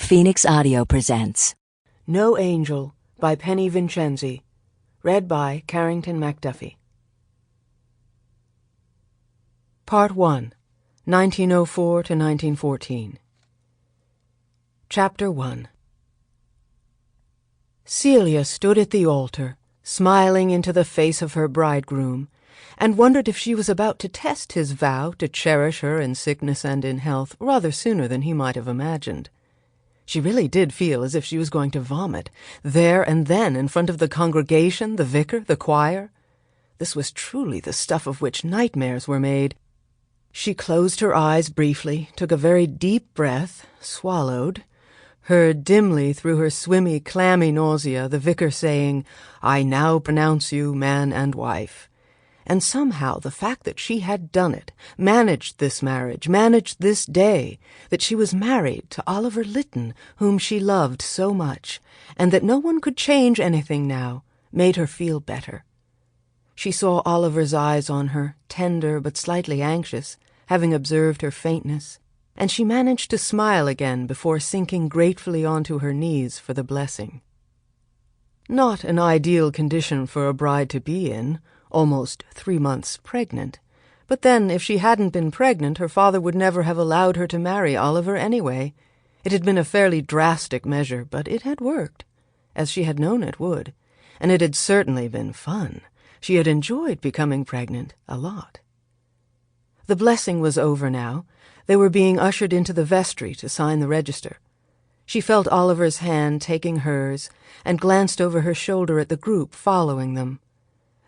Phoenix Audio presents No Angel by Penny Vincenzi. Read by Carrington MacDuffle. Part 1, 1904 to 1914. Chapter 1. Celia stood at the altar, smiling into the face of her bridegroom, and wondered if she was about to test his vow to cherish her in sickness and in health rather sooner than he might have imagined. She really did feel as if she was going to vomit, there and then in front of the congregation, the vicar, the choir. This was truly the stuff of which nightmares were made. She closed her eyes briefly, took a very deep breath, swallowed, heard dimly through her swimmy, clammy nausea the vicar saying, "I now pronounce you man and wife." And somehow the fact that she had done it, managed this marriage, managed this day, that she was married to Oliver Lytton, whom she loved so much, and that no one could change anything now, made her feel better. She saw Oliver's eyes on her, tender but slightly anxious, having observed her faintness, and she managed to smile again before sinking gratefully onto her knees for the blessing. Not an ideal condition for a bride to be in, almost 3 months pregnant. But then, if she hadn't been pregnant, her father would never have allowed her to marry Oliver anyway. It had been a fairly drastic measure, but it had worked, as she had known it would, and it had certainly been fun. She had enjoyed becoming pregnant a lot. The blessing was over now. They were being ushered into the vestry to sign the register. She felt Oliver's hand taking hers, and glanced over her shoulder at the group following them.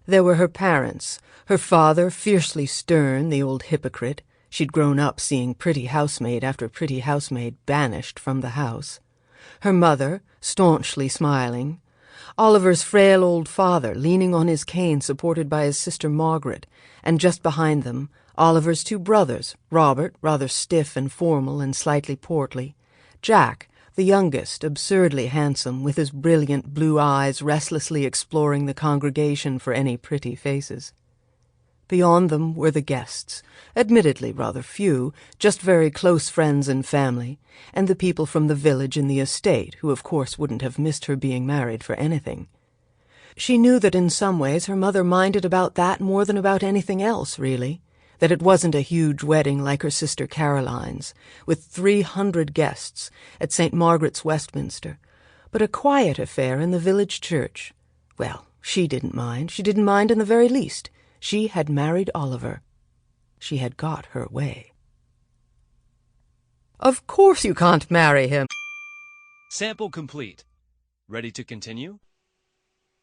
There were her parents, her father fiercely stern, the old hypocrite. She'd grown up seeing pretty housemaid after pretty housemaid banished from the house. Her mother, staunchly smiling. Oliver's frail old father, leaning on his cane supported by his sister Margaret, and just behind them, Oliver's 2 brothers, Robert, rather stiff and formal and slightly portly, Jack, the youngest, absurdly handsome, with his brilliant blue eyes restlessly exploring the congregation for any pretty faces. Beyond them were the guests, admittedly rather few, just very close friends and family, and the people from the village and the estate, who of course wouldn't have missed her being married for anything. She knew that in some ways her mother minded about that more than about anything else, really. That it wasn't a huge wedding like her sister Caroline's, with 300 guests at St. Margaret's, Westminster, but a quiet affair in the village church. Well, she didn't mind. She didn't mind in the very least. She had married Oliver. She had got her way. "Of course you can't marry him." Sample complete. Ready to continue?